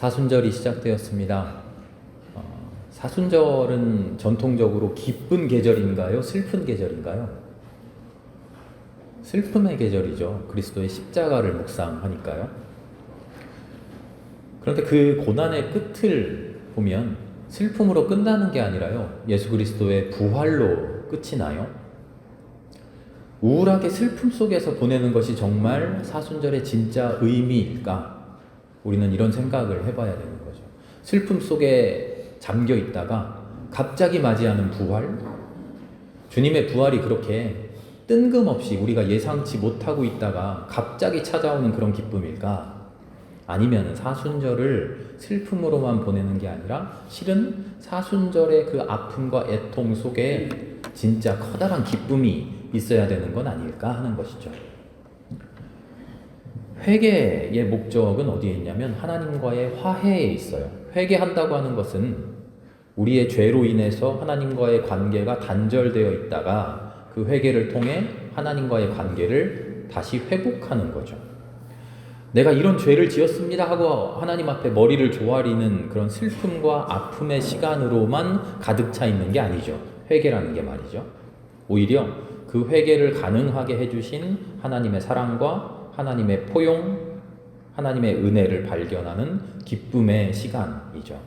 사순절이 시작되었습니다. 사순절은 전통적으로 기쁜 계절인가요? 슬픈 계절인가요? 슬픔의 계절이죠. 그리스도의 십자가를 묵상하니까요. 그런데 그 고난의 끝을 보면 슬픔으로 끝나는 게 아니라요, 예수 그리스도의 부활로 끝이 나요. 우울하게 슬픔 속에서 보내는 것이 정말 사순절의 진짜 의미일까? 우리는 이런 생각을 해봐야 되는 거죠. 슬픔 속에 잠겨 있다가 갑자기 맞이하는 부활, 주님의 부활이 그렇게 뜬금없이 우리가 예상치 못하고 있다가 갑자기 찾아오는 그런 기쁨일까? 아니면 사순절을 슬픔으로만 보내는 게 아니라 실은 사순절의 그 아픔과 애통 속에 진짜 커다란 기쁨이 있어야 되는 건 아닐까 하는 것이죠. 회개의 목적은 어디에 있냐면 하나님과의 화해에 있어요. 회개한다고 하는 것은 우리의 죄로 인해서 하나님과의 관계가 단절되어 있다가 그 회개를 통해 하나님과의 관계를 다시 회복하는 거죠. 내가 이런 죄를 지었습니다 하고 하나님 앞에 머리를 조아리는 그런 슬픔과 아픔의 시간으로만 가득 차 있는 게 아니죠. 회개라는 게 말이죠. 오히려 그 회개를 가능하게 해주신 하나님의 사랑과 하나님의 포용, 하나님의 은혜를 발견하는 기쁨의 시간이죠.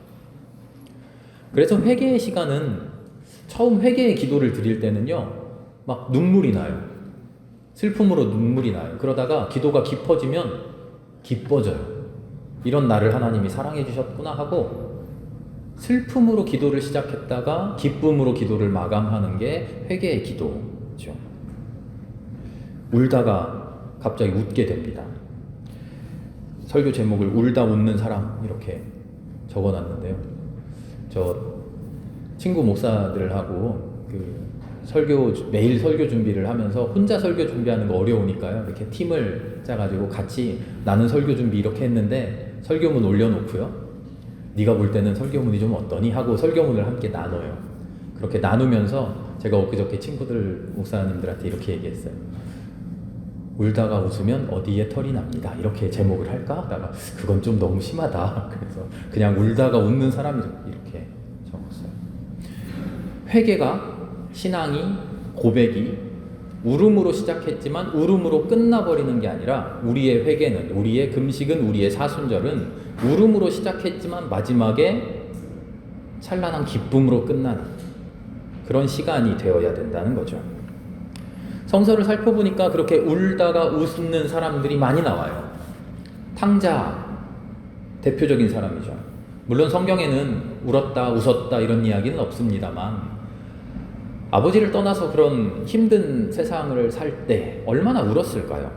그래서 회개의 시간은 처음 회개의 기도를 드릴 때는요, 막 눈물이 나요. 슬픔으로 눈물이 나요. 그러다가 기도가 깊어지면 기뻐져요. 이런 나를 하나님이 사랑해 주셨구나 하고 슬픔으로 기도를 시작했다가 기쁨으로 기도를 마감하는 게 회개의 기도죠. 울다가 갑자기 웃게 됩니다. 설교 제목을 울다 웃는 사람 이렇게 적어놨는데요. 저 친구 목사들하고 매일 설교 준비를 하면서 혼자 설교 준비하는 거 어려우니까요. 이렇게 팀을 짜가지고 같이 나는 설교 준비 이렇게 했는데 설교문 올려놓고요. 네가 볼 때는 설교문이 좀 어떠니? 하고 설교문을 함께 나눠요. 그렇게 나누면서 제가 엊그저께 친구들 목사님들한테 이렇게 얘기했어요. 울다가 웃으면 어디에 털이 납니다. 이렇게 제목을 할까? 하다가 그건 좀 너무 심하다. 그래서 그냥 울다가 웃는 사람이 이렇게 적었어요. 회개가 신앙이 고백이 울음으로 시작했지만 울음으로 끝나버리는 게 아니라 우리의 회개는 우리의 금식은 우리의 사순절은 울음으로 시작했지만 마지막에 찬란한 기쁨으로 끝나는 그런 시간이 되어야 된다는 거죠. 성서를 살펴보니까 그렇게 울다가 웃는 사람들이 많이 나와요. 탕자 대표적인 사람이죠. 물론 성경에는 울었다 웃었다 이런 이야기는 없습니다만 아버지를 떠나서 그런 힘든 세상을 살 때 얼마나 울었을까요?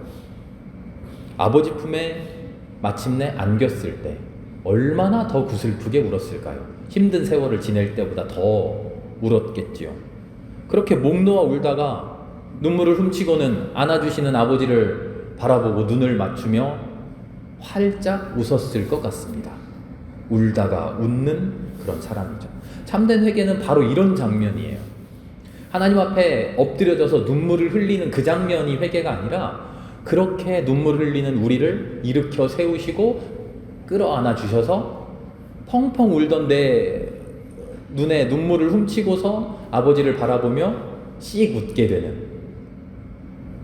아버지 품에 마침내 안겼을 때 얼마나 더 구슬프게 울었을까요? 힘든 세월을 지낼 때보다 더 울었겠지요. 그렇게 목 놓아 울다가 눈물을 훔치고는 안아주시는 아버지를 바라보고 눈을 맞추며 활짝 웃었을 것 같습니다. 울다가 웃는 그런 사람이죠. 참된 회개는 바로 이런 장면이에요. 하나님 앞에 엎드려져서 눈물을 흘리는 그 장면이 회개가 아니라 그렇게 눈물을 흘리는 우리를 일으켜 세우시고 끌어안아 주셔서 펑펑 울던 내 눈에 눈물을 훔치고서 아버지를 바라보며 씩 웃게 되는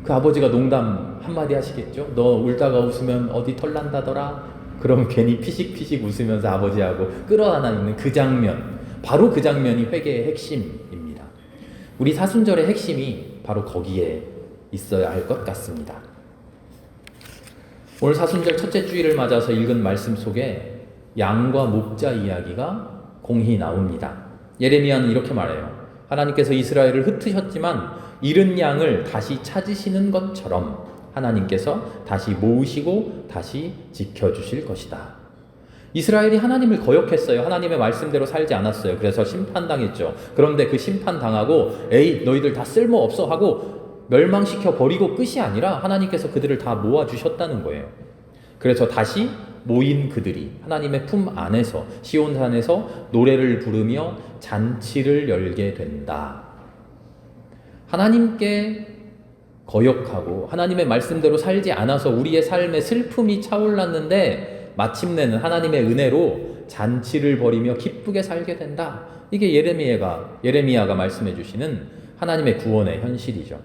그 아버지가 농담 한마디 하시겠죠? 너 울다가 웃으면 어디 털 난다더라? 그럼 괜히 피식피식 웃으면서 아버지하고 끌어안아 있는 그 장면, 바로 그 장면이 회개의 핵심입니다. 우리 사순절의 핵심이 바로 거기에 있어야 할 것 같습니다. 오늘 사순절 첫째 주일을 맞아서 읽은 말씀 속에 양과 목자 이야기가 공히 나옵니다. 예레미야는 이렇게 말해요. 하나님께서 이스라엘을 흩으셨지만 잃은 양을 다시 찾으시는 것처럼 하나님께서 다시 모으시고 다시 지켜주실 것이다. 이스라엘이 하나님을 거역했어요. 하나님의 말씀대로 살지 않았어요. 그래서 심판당했죠. 그런데 그 심판당하고 에이 너희들 다 쓸모없어 하고 멸망시켜 버리고 끝이 아니라 하나님께서 그들을 다 모아주셨다는 거예요. 그래서 다시 모인 그들이 하나님의 품 안에서 시온산에서 노래를 부르며 잔치를 열게 된다. 하나님께 거역하고 하나님의 말씀대로 살지 않아서 우리의 삶에 슬픔이 차올랐는데 마침내는 하나님의 은혜로 잔치를 벌이며 기쁘게 살게 된다. 이게 예레미야가 말씀해 주시는 하나님의 구원의 현실이죠.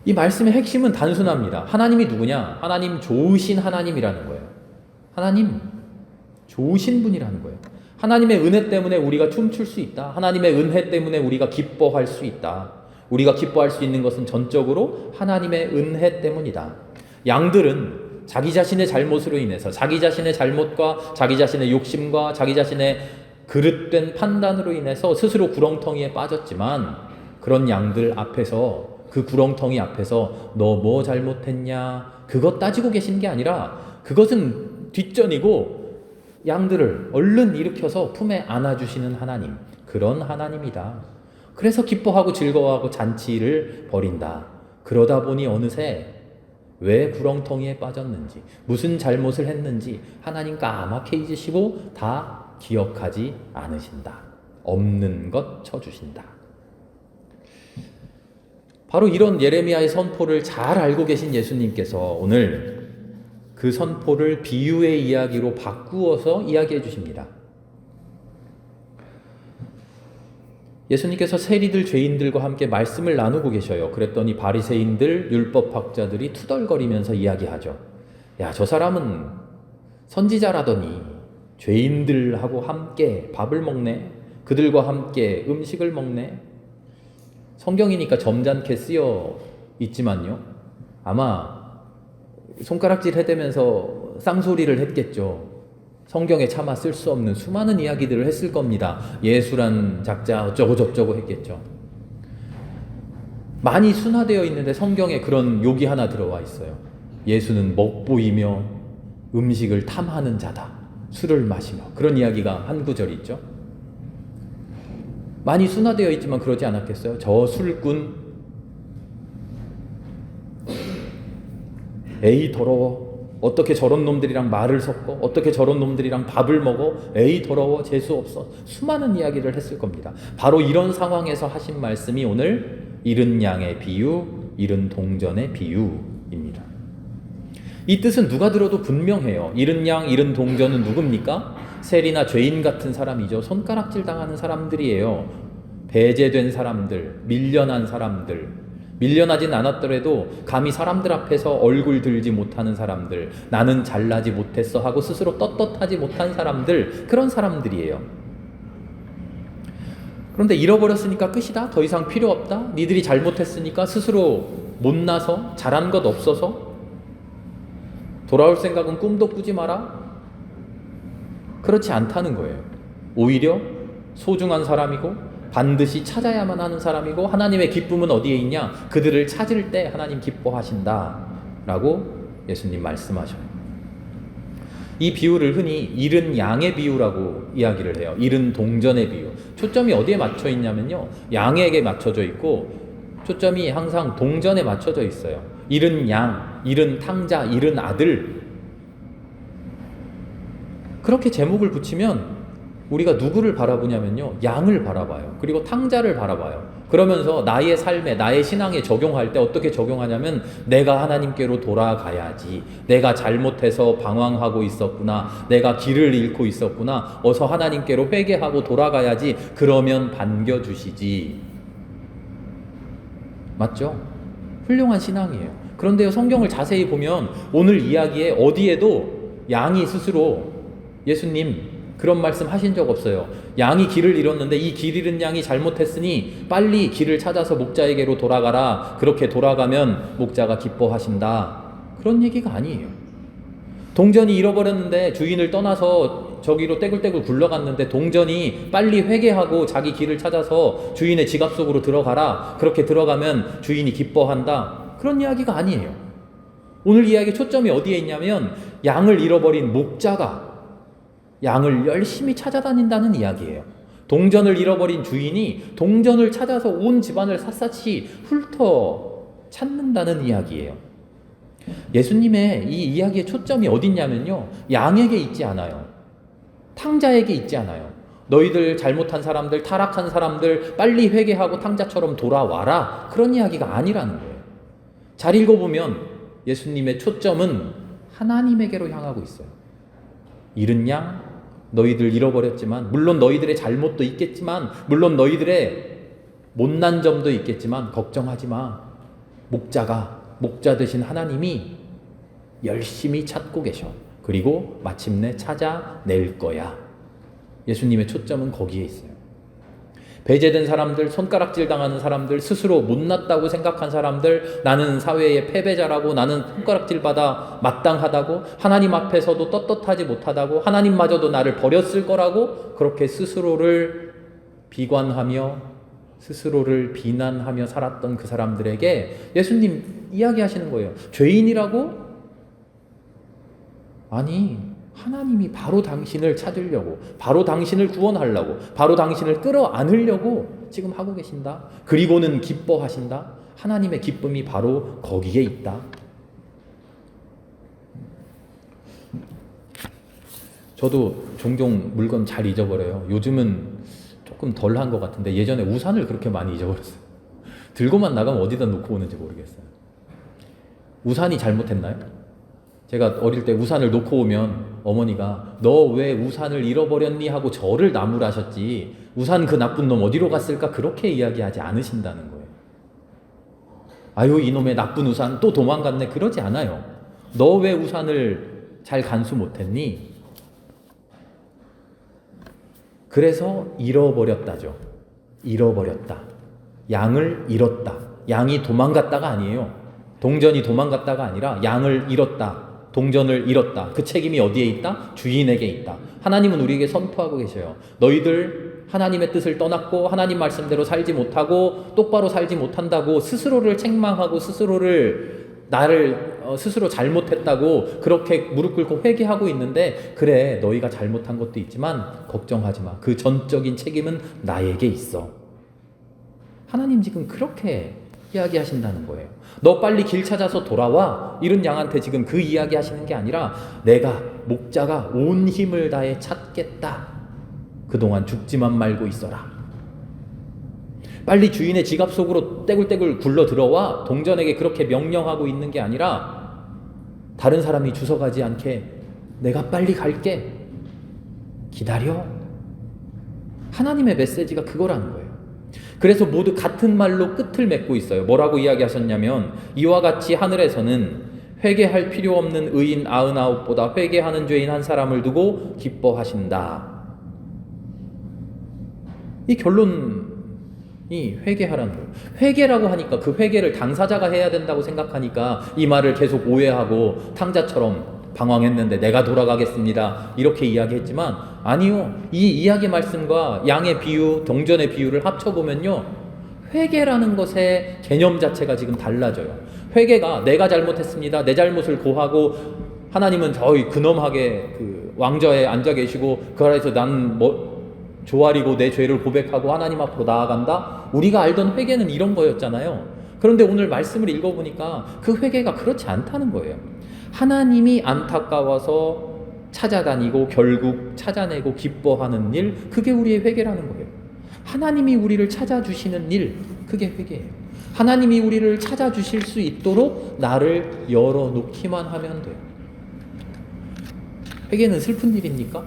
이 말씀의 핵심은 단순합니다. 하나님이 누구냐? 하나님 좋으신 하나님이라는 거예요. 하나님 좋으신 분이라는 거예요. 하나님의 은혜 때문에 우리가 춤출 수 있다. 하나님의 은혜 때문에 우리가 기뻐할 수 있다. 우리가 기뻐할 수 있는 것은 전적으로 하나님의 은혜 때문이다. 양들은 자기 자신의 잘못으로 인해서 자기 자신의 잘못과 자기 자신의 욕심과 자기 자신의 그릇된 판단으로 인해서 스스로 구렁텅이에 빠졌지만 그런 양들 앞에서 그 구렁텅이 앞에서 너 뭐 잘못했냐 그것 따지고 계신 게 아니라 그것은 뒷전이고 양들을 얼른 일으켜서 품에 안아주시는 하나님, 그런 하나님이다. 그래서 기뻐하고 즐거워하고 잔치를 벌인다. 그러다 보니 어느새 왜 구렁텅이에 빠졌는지 무슨 잘못을 했는지 하나님 까맣게 잊으시고 다 기억하지 않으신다. 없는 것 쳐주신다. 바로 이런 예레미야의 선포를 잘 알고 계신 예수님께서 오늘 그 선포를 비유의 이야기로 바꾸어서 이야기해 주십니다. 예수님께서 세리들 죄인들과 함께 말씀을 나누고 계셔요. 그랬더니 바리새인들 율법학자들이 투덜거리면서 이야기하죠. 야, 저 사람은 선지자라더니 죄인들하고 함께 밥을 먹네. 그들과 함께 음식을 먹네. 성경이니까 점잖게 쓰여 있지만요. 아마 손가락질 해대면서 쌍소리를 했겠죠. 성경에 차마 쓸 수 없는 수많은 이야기들을 했을 겁니다. 예수란 작자 어쩌고 저쩌고 했겠죠. 많이 순화되어 있는데 성경에 그런 욕이 하나 들어와 있어요. 예수는 먹보이며 음식을 탐하는 자다. 술을 마시며. 그런 이야기가 한 구절 있죠. 많이 순화되어 있지만 그러지 않았겠어요? 저 술꾼, 에이 더러워. 어떻게 저런 놈들이랑 말을 섞어? 어떻게 저런 놈들이랑 밥을 먹어? 에이 더러워. 재수 없어. 수많은 이야기를 했을 겁니다. 바로 이런 상황에서 하신 말씀이 오늘 잃은 양의 비유, 잃은 동전의 비유입니다. 이 뜻은 누가 들어도 분명해요. 잃은 양, 잃은 동전은 누굽니까? 세리나 죄인 같은 사람이죠. 손가락질 당하는 사람들이에요. 배제된 사람들, 밀려난 사람들, 밀려나진 않았더라도 감히 사람들 앞에서 얼굴 들지 못하는 사람들, 나는 잘나지 못했어 하고 스스로 떳떳하지 못한 사람들, 그런 사람들이에요. 그런데 잃어버렸으니까 끝이다? 더 이상 필요 없다? 니들이 잘못했으니까 스스로 못나서 잘한 것 없어서 돌아올 생각은 꿈도 꾸지 마라? 그렇지 않다는 거예요. 오히려 소중한 사람이고 반드시 찾아야만 하는 사람이고 하나님의 기쁨은 어디에 있냐? 그들을 찾을 때 하나님 기뻐하신다 라고 예수님 말씀하셔요. 이 비유를 흔히 잃은 양의 비유라고 이야기를 해요. 잃은 동전의 비유. 초점이 어디에 맞춰 있냐면요, 양에게 맞춰져 있고 초점이 항상 동전에 맞춰져 있어요. 잃은 양, 잃은 탕자, 잃은 아들. 그렇게 제목을 붙이면 우리가 누구를 바라보냐면요, 양을 바라봐요. 그리고 탕자를 바라봐요. 그러면서 나의 삶에, 나의 신앙에 적용할 때 어떻게 적용하냐면, 내가 하나님께로 돌아가야지. 내가 잘못해서 방황하고 있었구나. 내가 길을 잃고 있었구나. 어서 하나님께로 회개하고 돌아가야지. 그러면 반겨주시지. 맞죠? 훌륭한 신앙이에요. 그런데요, 성경을 자세히 보면 오늘 이야기에 어디에도 양이 스스로 예수님 그런 말씀 하신 적 없어요. 양이 길을 잃었는데 이 길 잃은 양이 잘못했으니 빨리 길을 찾아서 목자에게로 돌아가라. 그렇게 돌아가면 목자가 기뻐하신다. 그런 얘기가 아니에요. 동전이 잃어버렸는데 주인을 떠나서 저기로 떼굴떼굴 굴러갔는데 동전이 빨리 회개하고 자기 길을 찾아서 주인의 지갑 속으로 들어가라. 그렇게 들어가면 주인이 기뻐한다. 그런 이야기가 아니에요. 오늘 이야기 초점이 어디에 있냐면 양을 잃어버린 목자가 양을 열심히 찾아다닌다는 이야기예요. 동전을 잃어버린 주인이 동전을 찾아서 온 집안을 샅샅이 훑어 찾는다는 이야기예요. 예수님의 이 이야기의 초점이 어디 있냐면요, 양에게 있지 않아요. 탕자에게 있지 않아요. 너희들 잘못한 사람들, 타락한 사람들 빨리 회개하고 탕자처럼 돌아와라. 그런 이야기가 아니라는 거예요. 잘 읽어보면 예수님의 초점은 하나님에게로 향하고 있어요. 잃은 양, 너희들 잃어버렸지만, 물론 너희들의 잘못도 있겠지만, 물론 너희들의 못난 점도 있겠지만 걱정하지 마. 목자 되신 하나님이 열심히 찾고 계셔. 그리고 마침내 찾아낼 거야. 예수님의 초점은 거기에 있어요. 배제된 사람들, 손가락질 당하는 사람들, 스스로 못났다고 생각한 사람들, 나는 사회의 패배자라고, 나는 손가락질 받아 마땅하다고, 하나님 앞에서도 떳떳하지 못하다고, 하나님마저도 나를 버렸을 거라고 그렇게 스스로를 비관하며 스스로를 비난하며 살았던 그 사람들에게 예수님 이야기하시는 거예요. 죄인이라고? 아니, 하나님이 바로 당신을 찾으려고, 바로 당신을 구원하려고, 바로 당신을 끌어안으려고 지금 하고 계신다. 그리고는 기뻐하신다. 하나님의 기쁨이 바로 거기에 있다. 저도 종종 물건 잘 잊어버려요. 요즘은 조금 덜한 것 같은데 예전에 우산을 그렇게 많이 잊어버렸어요. 들고만 나가면 어디다 놓고 오는지 모르겠어요. 우산이 잘못했나요? 제가 어릴 때 우산을 놓고 오면 어머니가 너 왜 우산을 잃어버렸니 하고 저를 나무라셨지, 우산 그 나쁜 놈 어디로 갔을까 그렇게 이야기하지 않으신다는 거예요. 아유, 이놈의 나쁜 우산 또 도망갔네, 그러지 않아요. 너 왜 우산을 잘 간수 못했니? 그래서 잃어버렸다죠. 잃어버렸다. 양을 잃었다. 양이 도망갔다가 아니에요. 동전이 도망갔다가 아니라 양을 잃었다. 동전을 잃었다. 그 책임이 어디에 있다? 주인에게 있다. 하나님은 우리에게 선포하고 계셔요. 너희들 하나님의 뜻을 떠났고 하나님 말씀대로 살지 못하고 똑바로 살지 못한다고 스스로를 책망하고 나를 스스로 잘못했다고 그렇게 무릎 꿇고 회개하고 있는데, 그래 너희가 잘못한 것도 있지만 걱정하지 마. 그 전적인 책임은 나에게 있어. 하나님 지금 그렇게 이야기하신다는 거예요. 너 빨리 길 찾아서 돌아와. 이런 양한테 지금 그 이야기 하시는 게 아니라 내가 목자가 온 힘을 다해 찾겠다. 그동안 죽지만 말고 있어라. 빨리 주인의 지갑 속으로 떼굴떼굴 굴러 들어와. 동전에게 그렇게 명령하고 있는 게 아니라 다른 사람이 주워가지 않게 내가 빨리 갈게. 기다려. 하나님의 메시지가 그거라는 거예요. 그래서 모두 같은 말로 끝을 맺고 있어요. 뭐라고 이야기하셨냐면 이와 같이 하늘에서는 회개할 필요 없는 의인 99보다 회개하는 죄인 한 사람을 두고 기뻐하신다. 이 결론이 회개하라는 거예요. 회개라고 하니까 그 회개를 당사자가 해야 된다고 생각하니까 이 말을 계속 오해하고 탕자처럼 방황했는데 내가 돌아가겠습니다 이렇게 이야기했지만, 아니요, 이 이야기 말씀과 양의 비유, 동전의 비유를 합쳐보면요, 회개라는 것의 개념 자체가 지금 달라져요. 회개가 내가 잘못했습니다, 내 잘못을 고하고 하나님은 저희 근엄하게 그 왕좌에 앉아 계시고 그 아래에서 난 조아리고 내 죄를 고백하고 하나님 앞으로 나아간다. 우리가 알던 회개는 이런 거였잖아요. 그런데 오늘 말씀을 읽어보니까 그 회개가 그렇지 않다는 거예요. 하나님이 안타까워서 찾아다니고 결국 찾아내고 기뻐하는 일, 그게 우리의 회개라는 거예요. 하나님이 우리를 찾아주시는 일, 그게 회개예요. 하나님이 우리를 찾아주실 수 있도록 나를 열어놓기만 하면 돼요. 회개는 슬픈 일입니까?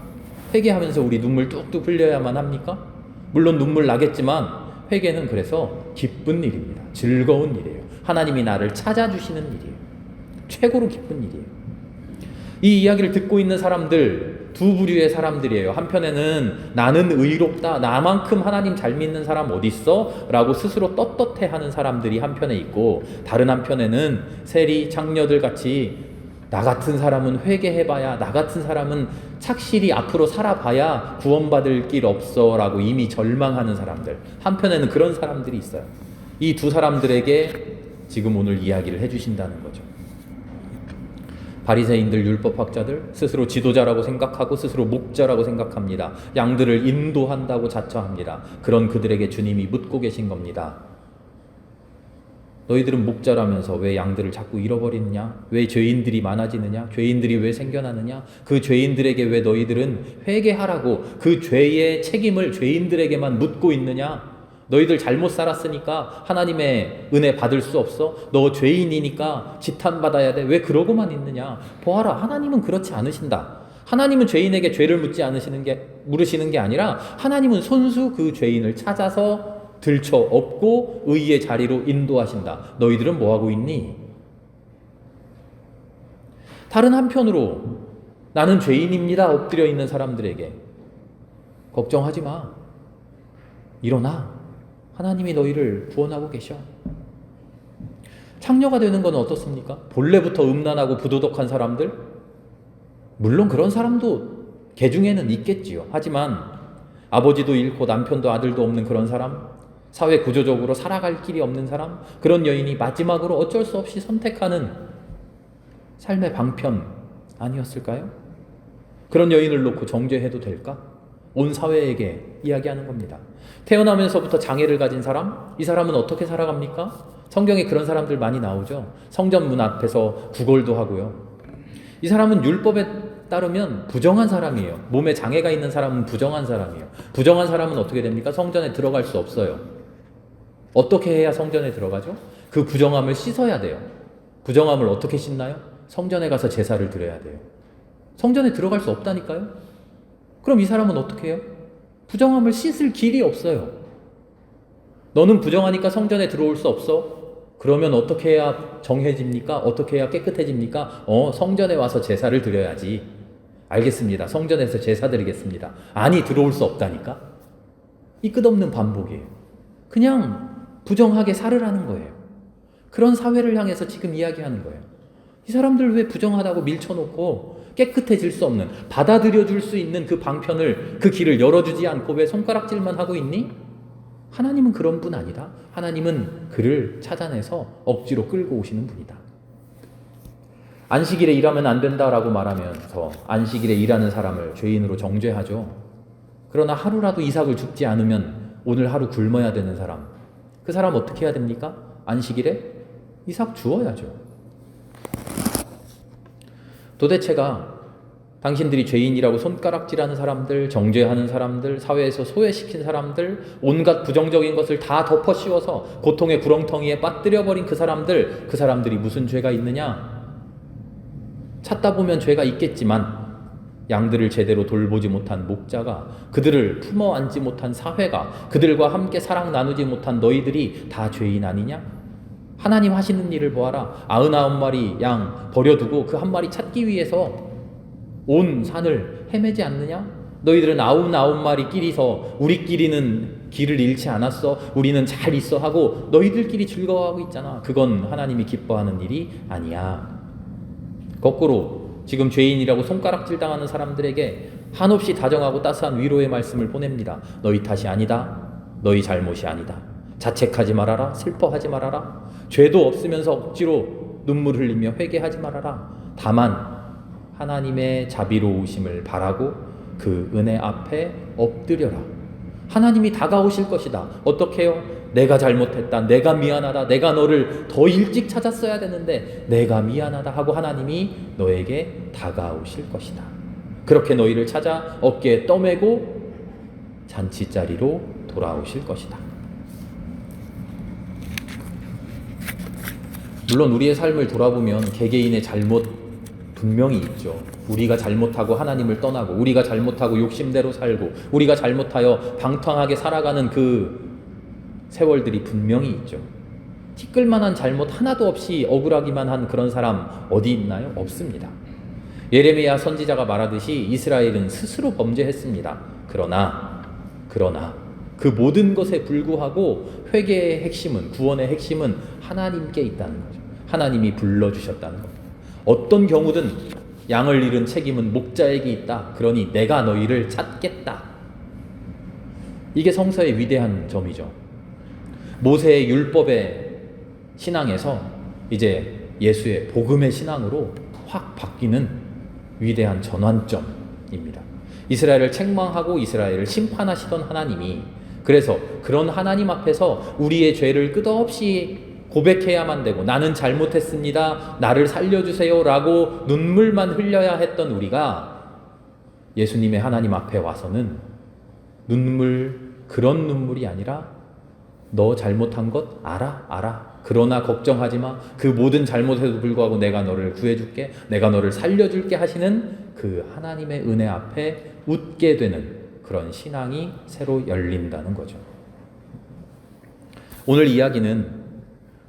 회개하면서 우리 눈물 뚝뚝 흘려야만 합니까? 물론 눈물 나겠지만 회개는 그래서 기쁜 일입니다. 즐거운 일이에요. 하나님이 나를 찾아주시는 일이에요. 최고로 기쁜 일이에요. 이 이야기를 듣고 있는 사람들 두 부류의 사람들이에요. 한편에는 나는 의롭다, 나만큼 하나님 잘 믿는 사람 어디 있어? 라고 스스로 떳떳해하는 사람들이 한편에 있고, 다른 한편에는 세리 장녀들 같이 나 같은 사람은 회개해봐야, 나 같은 사람은 착실히 앞으로 살아봐야 구원받을 길 없어 라고 이미 절망하는 사람들, 한편에는 그런 사람들이 있어요. 이 두 사람들에게 지금 오늘 이야기를 해주신다는 거죠. 바리새인들, 율법학자들, 스스로 지도자라고 생각하고 스스로 목자라고 생각합니다. 양들을 인도한다고 자처합니다. 그런 그들에게 주님이 묻고 계신 겁니다. 너희들은 목자라면서 왜 양들을 자꾸 잃어버리느냐? 왜 죄인들이 많아지느냐? 죄인들이 왜 생겨나느냐? 그 죄인들에게 왜 너희들은 회개하라고 그 죄의 책임을 죄인들에게만 묻고 있느냐? 너희들 잘못 살았으니까 하나님의 은혜 받을 수 없어? 너 죄인이니까 지탄받아야 돼? 왜 그러고만 있느냐? 보아라, 하나님은 그렇지 않으신다. 하나님은 죄인에게 죄를 물으시는 게 아니라 하나님은 손수 그 죄인을 찾아서 들쳐 업고 의의 자리로 인도하신다. 너희들은 뭐하고 있니? 다른 한편으로 나는 죄인입니다 엎드려 있는 사람들에게 걱정하지 마. 일어나. 하나님이 너희를 구원하고 계셔. 창녀가 되는 건 어떻습니까? 본래부터 음란하고 부도덕한 사람들? 물론 그런 사람도 개 중에는 있겠지요. 하지만 아버지도 잃고 남편도 아들도 없는 그런 사람, 사회 구조적으로 살아갈 길이 없는 사람, 그런 여인이 마지막으로 어쩔 수 없이 선택하는 삶의 방편 아니었을까요? 그런 여인을 놓고 정죄해도 될까? 온 사회에게 이야기하는 겁니다. 태어나면서부터 장애를 가진 사람, 이 사람은 어떻게 살아갑니까? 성경에 그런 사람들 많이 나오죠. 성전 문 앞에서 구걸도 하고요. 이 사람은 율법에 따르면 부정한 사람이에요. 몸에 장애가 있는 사람은 부정한 사람이에요. 부정한 사람은 어떻게 됩니까? 성전에 들어갈 수 없어요. 어떻게 해야 성전에 들어가죠? 그 부정함을 씻어야 돼요. 부정함을 어떻게 씻나요? 성전에 가서 제사를 드려야 돼요. 성전에 들어갈 수 없다니까요? 그럼 이 사람은 어떻게 해요? 부정함을 씻을 길이 없어요. 너는 부정하니까 성전에 들어올 수 없어? 그러면 어떻게 해야 정해집니까? 어떻게 해야 깨끗해집니까? 성전에 와서 제사를 드려야지. 알겠습니다. 성전에서 제사 드리겠습니다. 아니, 들어올 수 없다니까? 이 끝없는 반복이에요. 그냥 부정하게 살으라는 거예요. 그런 사회를 향해서 지금 이야기하는 거예요. 이 사람들 왜 부정하다고 밀쳐놓고 깨끗해질 수 없는, 받아들여줄 수 있는 그 방편을, 그 길을 열어주지 않고 왜 손가락질만 하고 있니? 하나님은 그런 분 아니다. 하나님은 그를 찾아내서 억지로 끌고 오시는 분이다. 안식일에 일하면 안 된다라고 말하면서 안식일에 일하는 사람을 죄인으로 정죄하죠. 그러나 하루라도 이삭을 줍지 않으면 오늘 하루 굶어야 되는 사람, 그 사람 어떻게 해야 됩니까? 안식일에 이삭 주어야죠. 도대체가 당신들이 죄인이라고 손가락질하는 사람들, 정죄하는 사람들, 사회에서 소외시킨 사람들, 온갖 부정적인 것을 다 덮어 씌워서 고통의 구렁텅이에 빠뜨려버린 그 사람들이 무슨 죄가 있느냐? 찾다 보면 죄가 있겠지만 양들을 제대로 돌보지 못한 목자가, 그들을 품어 안지 못한 사회가, 그들과 함께 사랑 나누지 못한 너희들이 다 죄인 아니냐? 하나님 하시는 일을 보아라. 99마리 양 버려두고 그 한 마리 찾기 위해서 온 산을 헤매지 않느냐? 너희들은 99마리끼리서 우리끼리는 길을 잃지 않았어, 우리는 잘 있어 하고 너희들끼리 즐거워하고 있잖아. 그건 하나님이 기뻐하는 일이 아니야. 거꾸로 지금 죄인이라고 손가락질 당하는 사람들에게 한없이 다정하고 따스한 위로의 말씀을 보냅니다. 너희 탓이 아니다. 너희 잘못이 아니다. 자책하지 말아라. 슬퍼하지 말아라. 죄도 없으면서 억지로 눈물 흘리며 회개하지 말아라. 다만 하나님의 자비로우심을 바라고 그 은혜 앞에 엎드려라. 하나님이 다가오실 것이다. 어떻게 해요? 내가 잘못했다. 내가 미안하다. 내가 너를 더 일찍 찾았어야 되는데 내가 미안하다 하고 하나님이 너에게 다가오실 것이다. 그렇게 너희를 찾아 어깨에 떠매고 잔치자리로 돌아오실 것이다. 물론 우리의 삶을 돌아보면 개개인의 잘못 분명히 있죠. 우리가 잘못하고 하나님을 떠나고, 우리가 잘못하고 욕심대로 살고, 우리가 잘못하여 방탕하게 살아가는 그 세월들이 분명히 있죠. 티끌만한 잘못 하나도 없이 억울하기만 한 그런 사람 어디 있나요? 없습니다. 예레미야 선지자가 말하듯이 이스라엘은 스스로 범죄했습니다. 그러나 그 모든 것에 불구하고 회개의 핵심은, 구원의 핵심은 하나님께 있다는 거죠. 하나님이 불러주셨다는 겁니다. 어떤 경우든 양을 잃은 책임은 목자에게 있다. 그러니 내가 너희를 찾겠다. 이게 성서의 위대한 점이죠. 모세의 율법의 신앙에서 이제 예수의 복음의 신앙으로 확 바뀌는 위대한 전환점입니다. 이스라엘을 책망하고 이스라엘을 심판하시던 하나님이, 그래서 그런 하나님 앞에서 우리의 죄를 끝없이 고백해야만 되고, 나는 잘못했습니다, 나를 살려주세요 라고 눈물만 흘려야 했던 우리가 예수님의 하나님 앞에 와서는 그런 눈물이 아니라 너 잘못한 것 알아. 그러나 걱정하지 마. 그 모든 잘못에도 불구하고 내가 너를 구해줄게. 내가 너를 살려줄게 하시는 그 하나님의 은혜 앞에 웃게 되는 그런 신앙이 새로 열린다는 거죠. 오늘 이야기는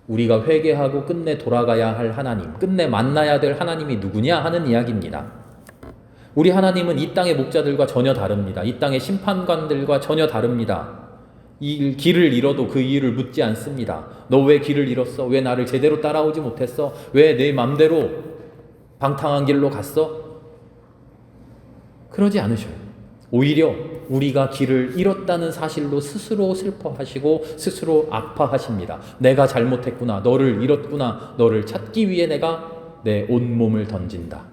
우리가 회개하고 끝내 돌아가야 할 하나님, 끝내 만나야 될 하나님이 누구냐 하는 이야기입니다. 우리 하나님은 이 땅의 목자들과 전혀 다릅니다. 이 땅의 심판관들과 전혀 다릅니다. 이 길을 잃어도 그 이유를 묻지 않습니다. 너 왜 길을 잃었어? 왜 나를 제대로 따라오지 못했어? 왜 내 맘대로 방탕한 길로 갔어? 그러지 않으셔요. 오히려 우리가 길을 잃었다는 사실로 스스로 슬퍼하시고 스스로 아파하십니다. 내가 잘못했구나. 너를 잃었구나. 너를 찾기 위해 내가 내 온몸을 던진다.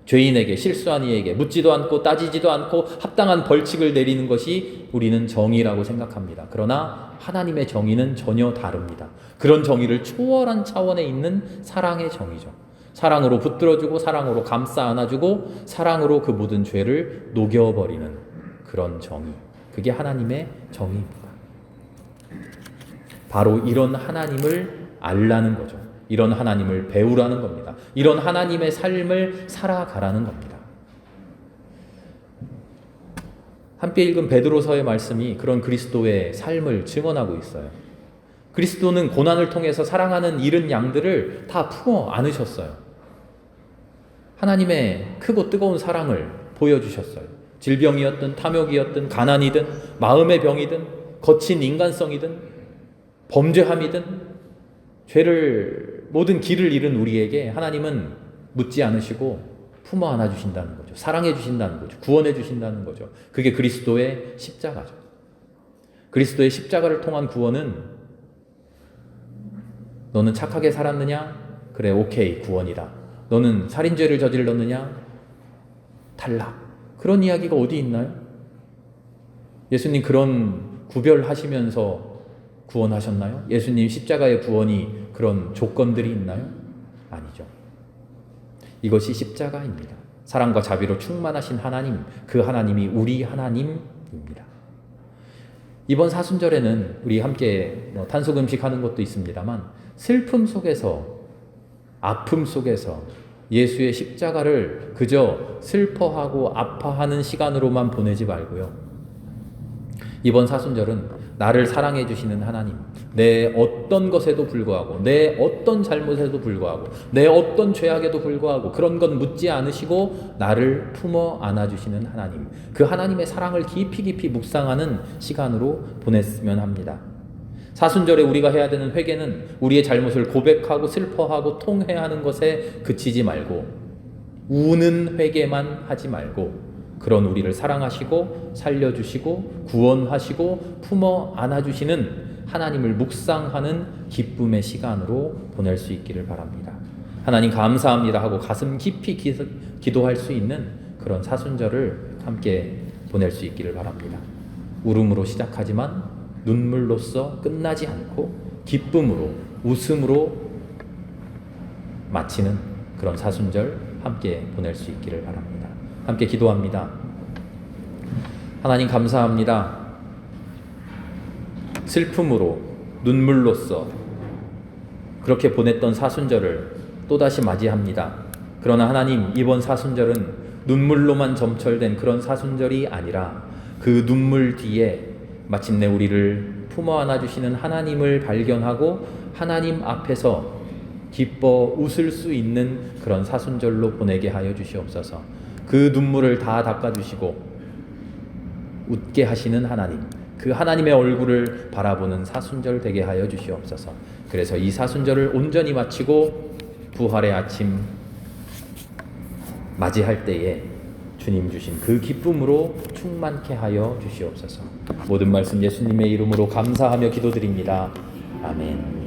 죄인에게, 실수한 이에게 묻지도 않고 따지지도 않고 합당한 벌칙을 내리는 것이 우리는 정의라고 생각합니다. 그러나 하나님의 정의는 전혀 다릅니다. 그런 정의를 초월한 차원에 있는 사랑의 정의죠. 사랑으로 붙들어주고 사랑으로 감싸 안아주고 사랑으로 그 모든 죄를 녹여버리는 그런 정의. 그게 하나님의 정의입니다. 바로 이런 하나님을 알라는 거죠. 이런 하나님을 배우라는 겁니다. 이런 하나님의 삶을 살아가라는 겁니다. 함께 읽은 베드로서의 말씀이 그런 그리스도의 삶을 증언하고 있어요. 그리스도는 고난을 통해서 사랑하는 잃은 양들을 다 품어 안으셨어요. 하나님의 크고 뜨거운 사랑을 보여주셨어요. 질병이었든 탐욕이었든 가난이든 마음의 병이든 거친 인간성이든 범죄함이든 모든 길을 잃은 우리에게 하나님은 묻지 않으시고 품어 안아주신다는 거죠. 사랑해 주신다는 거죠. 구원해 주신다는 거죠. 그게 그리스도의 십자가죠. 그리스도의 십자가를 통한 구원은 너는 착하게 살았느냐? 그래, 오케이, 구원이다. 너는 살인죄를 저질렀느냐? 탈락. 그런 이야기가 어디 있나요? 예수님 그런 구별하시면서 구원하셨나요? 예수님 십자가의 구원이 그런 조건들이 있나요? 아니죠. 이것이 십자가입니다. 사랑과 자비로 충만하신 하나님, 그 하나님이 우리 하나님입니다. 이번 사순절에는 우리 함께 탄속음식 하는 것도 있습니다만 슬픔 속에서, 아픔 속에서 예수의 십자가를 그저 슬퍼하고 아파하는 시간으로만 보내지 말고요. 이번 사순절은 나를 사랑해 주시는 하나님, 내 어떤 것에도 불구하고, 내 어떤 잘못에도 불구하고, 내 어떤 죄악에도 불구하고 그런 건 묻지 않으시고 나를 품어 안아주시는 하나님, 그 하나님의 사랑을 깊이 묵상하는 시간으로 보냈으면 합니다. 사순절에 우리가 해야 되는 회개는 우리의 잘못을 고백하고 슬퍼하고 통회하는 것에 그치지 말고 우는 회개만 하지 말고 그런 우리를 사랑하시고 살려주시고 구원하시고 품어 안아주시는 하나님을 묵상하는 기쁨의 시간으로 보낼 수 있기를 바랍니다. 하나님 감사합니다 하고 가슴 깊이 기도할 수 있는 그런 사순절을 함께 보낼 수 있기를 바랍니다. 울음으로 시작하지만 눈물로써 끝나지 않고 기쁨으로, 웃음으로 마치는 그런 사순절 함께 보낼 수 있기를 바랍니다. 함께 기도합니다. 하나님 감사합니다. 슬픔으로, 눈물로써 그렇게 보냈던 사순절을 또다시 맞이합니다. 그러나 하나님, 이번 사순절은 눈물로만 점철된 그런 사순절이 아니라 그 눈물 뒤에 마침내 우리를 품어 안아주시는 하나님을 발견하고 하나님 앞에서 기뻐 웃을 수 있는 그런 사순절로 보내게 하여 주시옵소서. 그 눈물을 다 닦아주시고 웃게 하시는 하나님, 그 하나님의 얼굴을 바라보는 사순절 되게 하여 주시옵소서. 그래서 이 사순절을 온전히 마치고 부활의 아침 맞이할 때에 주님 주신 그 기쁨으로 충만케 하여 주시옵소서. 모든 말씀 예수님의 이름으로 감사하며 기도드립니다. 아멘.